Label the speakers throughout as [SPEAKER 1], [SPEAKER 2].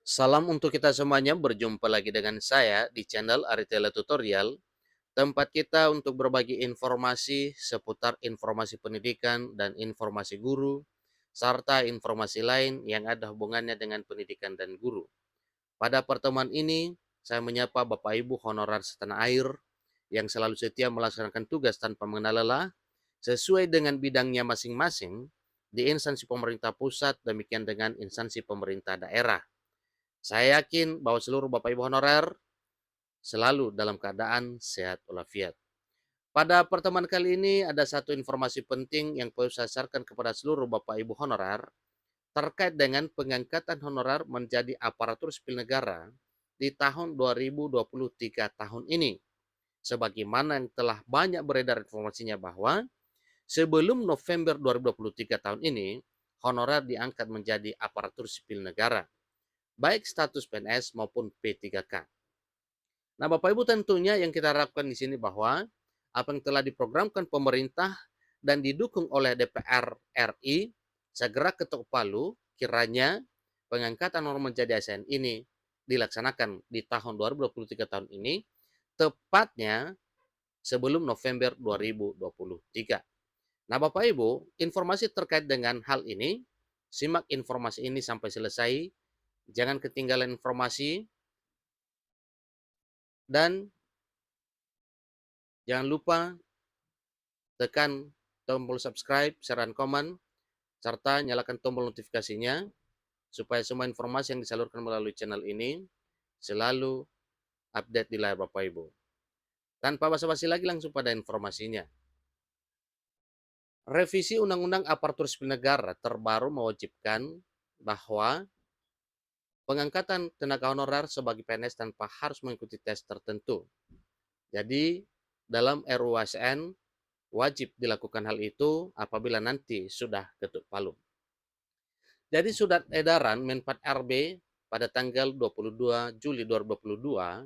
[SPEAKER 1] Salam untuk kita semuanya, berjumpa lagi dengan saya di channel Aritela Tutorial, tempat kita untuk berbagi informasi seputar informasi pendidikan dan informasi guru, serta informasi lain yang ada hubungannya dengan pendidikan dan guru. Pada pertemuan ini, saya menyapa Bapak Ibu honorer setanah air yang selalu setia melaksanakan tugas tanpa mengenal lelah, sesuai dengan bidangnya masing-masing di instansi pemerintah pusat, demikian dengan instansi pemerintah daerah. Saya yakin bahwa seluruh Bapak Ibu honorer selalu dalam keadaan sehat walafiat. Pada pertemuan kali ini ada satu informasi penting yang perlu saya sampaikan kepada seluruh Bapak Ibu honorer terkait dengan pengangkatan honorer menjadi aparatur sipil negara di tahun 2023 tahun ini. Sebagaimana yang telah banyak beredar informasinya bahwa sebelum November 2023 tahun ini, honorer diangkat menjadi aparatur sipil negara, baik status PNS maupun P3K. Nah, Bapak Ibu, tentunya yang kita harapkan di sini bahwa apa yang telah diprogramkan pemerintah dan didukung oleh DPR RI segera ketok palu, kiranya pengangkatan norma menjadi ASN ini dilaksanakan di tahun 2023 tahun ini, tepatnya sebelum November 2023. Nah, Bapak Ibu, informasi terkait dengan hal ini, simak informasi ini sampai selesai, jangan ketinggalan informasi, dan jangan lupa tekan tombol subscribe, share, dan komen, serta nyalakan tombol notifikasinya, supaya semua informasi yang disalurkan melalui channel ini selalu update di layar Bapak Ibu. Tanpa basa-basi lagi, langsung pada informasinya. Revisi Undang-Undang Aparatur Sipil Negara terbaru mewajibkan bahwa pengangkatan tenaga honorer sebagai PNS tanpa harus mengikuti tes tertentu. Jadi, dalam RUU ASN wajib dilakukan hal itu apabila nanti sudah ketuk palu. Jadi surat edaran Menpan RB pada tanggal 22 Juli 2022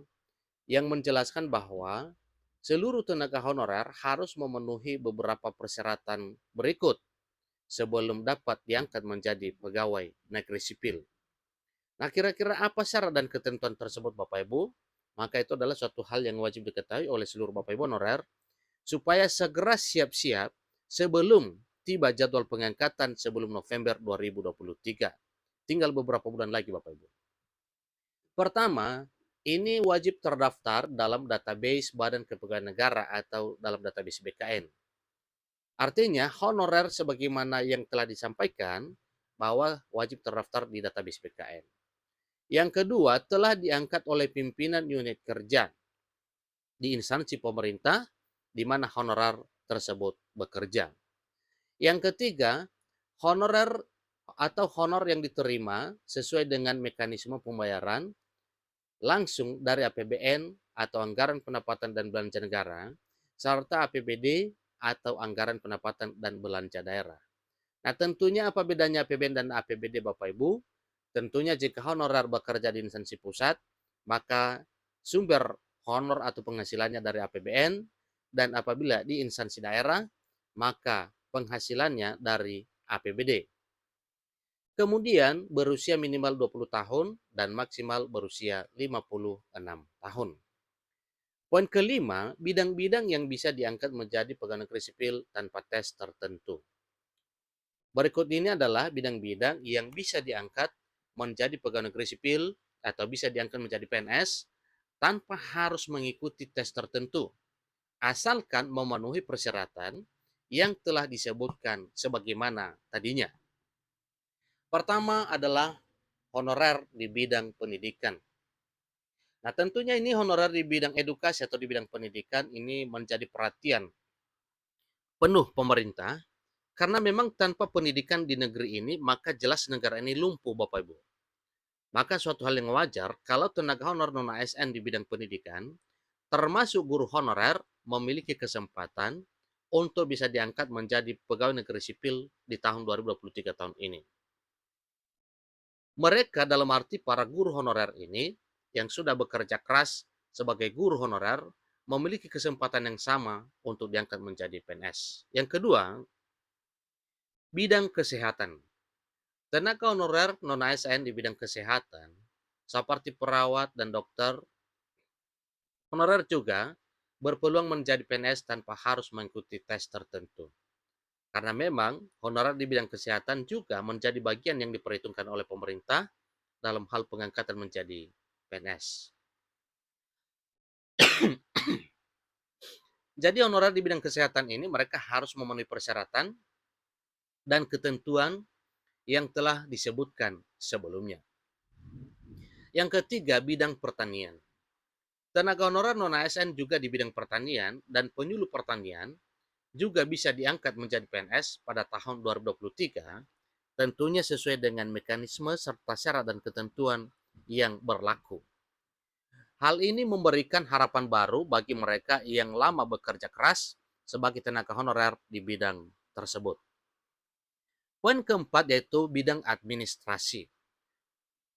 [SPEAKER 1] yang menjelaskan bahwa seluruh tenaga honorer harus memenuhi beberapa persyaratan berikut sebelum dapat diangkat menjadi pegawai negeri sipil. Nah, kira-kira apa syarat dan ketentuan tersebut, Bapak Ibu? Maka itu adalah suatu hal yang wajib diketahui oleh seluruh Bapak Ibu honorer supaya segera siap-siap sebelum tiba jadwal pengangkatan sebelum November 2023. Tinggal beberapa bulan lagi, Bapak Ibu. Pertama, ini wajib terdaftar dalam database Badan Kepegawaian Negara atau dalam database BKN. Artinya, honorer sebagaimana yang telah disampaikan bahwa wajib terdaftar di database BKN. Yang kedua, telah diangkat oleh pimpinan unit kerja di instansi pemerintah di mana honorer tersebut bekerja. Yang ketiga, honorer atau honor yang diterima sesuai dengan mekanisme pembayaran langsung dari APBN atau anggaran pendapatan dan belanja negara, serta APBD atau anggaran pendapatan dan belanja daerah. Nah, tentunya apa bedanya APBN dan APBD, Bapak Ibu? Tentunya jika honorer bekerja di instansi pusat, maka sumber honor atau penghasilannya dari APBN, dan apabila di instansi daerah, maka penghasilannya dari APBD. Kemudian berusia minimal 20 tahun dan maksimal berusia 56 tahun. Poin kelima, bidang-bidang yang bisa diangkat menjadi pegawai negeri sipil tanpa tes tertentu. Berikut ini adalah bidang-bidang yang bisa diangkat menjadi pegawai negeri sipil atau bisa diangkat menjadi PNS tanpa harus mengikuti tes tertentu, asalkan memenuhi persyaratan yang telah disebutkan sebagaimana tadinya. Pertama adalah honorer di bidang pendidikan. Nah, tentunya ini honorer di bidang edukasi atau di bidang pendidikan ini menjadi perhatian penuh pemerintah karena memang tanpa pendidikan di negeri ini maka jelas negara ini lumpuh, Bapak Ibu. Maka suatu hal yang wajar kalau tenaga honor non ASN di bidang pendidikan termasuk guru honorer memiliki kesempatan untuk bisa diangkat menjadi pegawai negeri sipil di tahun 2023 tahun ini. Mereka dalam arti para guru honorer ini yang sudah bekerja keras sebagai guru honorer memiliki kesempatan yang sama untuk diangkat menjadi PNS. Yang kedua, bidang kesehatan. Tenaga honorer non-ASN di bidang kesehatan seperti perawat dan dokter, honorer juga berpeluang menjadi PNS tanpa harus mengikuti tes tertentu. Karena memang honorer di bidang kesehatan juga menjadi bagian yang diperhitungkan oleh pemerintah dalam hal pengangkatan menjadi PNS. Jadi honorer di bidang kesehatan ini mereka harus memenuhi persyaratan dan ketentuan yang telah disebutkan sebelumnya. Yang ketiga, bidang pertanian. Tenaga honorer non-ASN juga di bidang pertanian dan penyuluh pertanian juga bisa diangkat menjadi PNS pada tahun 2023, tentunya sesuai dengan mekanisme serta syarat dan ketentuan yang berlaku. Hal ini memberikan harapan baru bagi mereka yang lama bekerja keras sebagai tenaga honorer di bidang tersebut. Poin keempat yaitu bidang administrasi.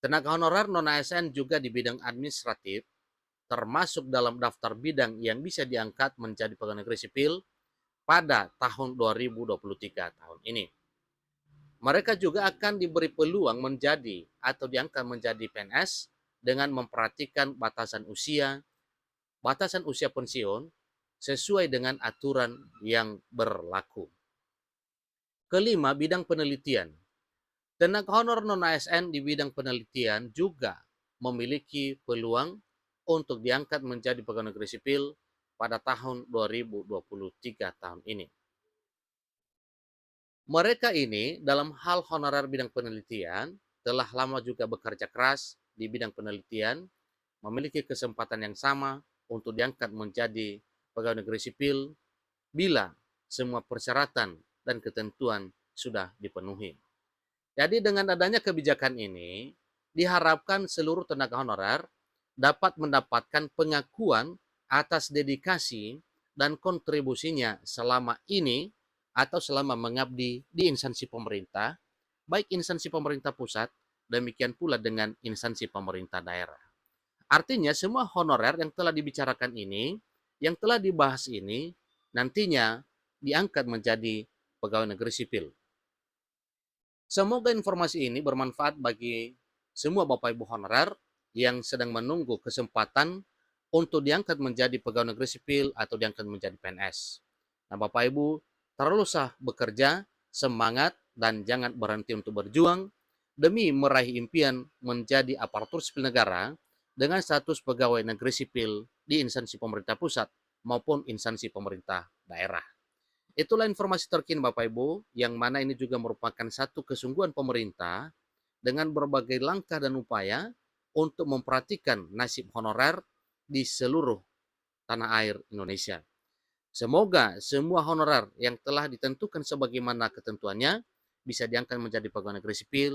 [SPEAKER 1] Tenaga honorer non-ASN juga di bidang administratif termasuk dalam daftar bidang yang bisa diangkat menjadi pegawai negeri sipil pada tahun 2023 tahun ini. Mereka juga akan diberi peluang menjadi atau diangkat menjadi PNS dengan memperhatikan batasan usia pensiun sesuai dengan aturan yang berlaku. Kelima, bidang penelitian. Tenaga honor non-ASN di bidang penelitian juga memiliki peluang untuk diangkat menjadi pegawai negeri sipil pada tahun 2023 tahun ini. Mereka ini dalam hal honorer bidang penelitian telah lama juga bekerja keras di bidang penelitian, memiliki kesempatan yang sama untuk diangkat menjadi pegawai negeri sipil bila semua persyaratan dan ketentuan sudah dipenuhi. Jadi dengan adanya kebijakan ini, diharapkan seluruh tenaga honorer dapat mendapatkan pengakuan atas dedikasi dan kontribusinya selama ini atau selama mengabdi di instansi pemerintah, baik instansi pemerintah pusat, demikian pula dengan instansi pemerintah daerah. Artinya semua honorer yang telah dibicarakan ini, yang telah dibahas ini, nantinya diangkat menjadi pegawai negeri sipil. Semoga informasi ini bermanfaat bagi semua Bapak Ibu honorer yang sedang menunggu kesempatan untuk diangkat menjadi pegawai negeri sipil atau diangkat menjadi PNS. Nah, Bapak Ibu, teruslah bekerja, semangat, dan jangan berhenti untuk berjuang demi meraih impian menjadi aparatur sipil negara dengan status pegawai negeri sipil di instansi pemerintah pusat maupun instansi pemerintah daerah. Itulah informasi terkini Bapak Ibu, yang mana ini juga merupakan satu kesungguhan pemerintah dengan berbagai langkah dan upaya untuk memperhatikan nasib honorer di seluruh tanah air Indonesia. Semoga semua honorer yang telah ditentukan sebagaimana ketentuannya bisa diangkat menjadi pegawai negeri sipil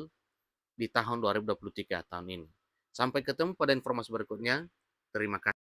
[SPEAKER 1] di tahun 2023 tahun ini. Sampai ketemu pada informasi berikutnya. Terima kasih.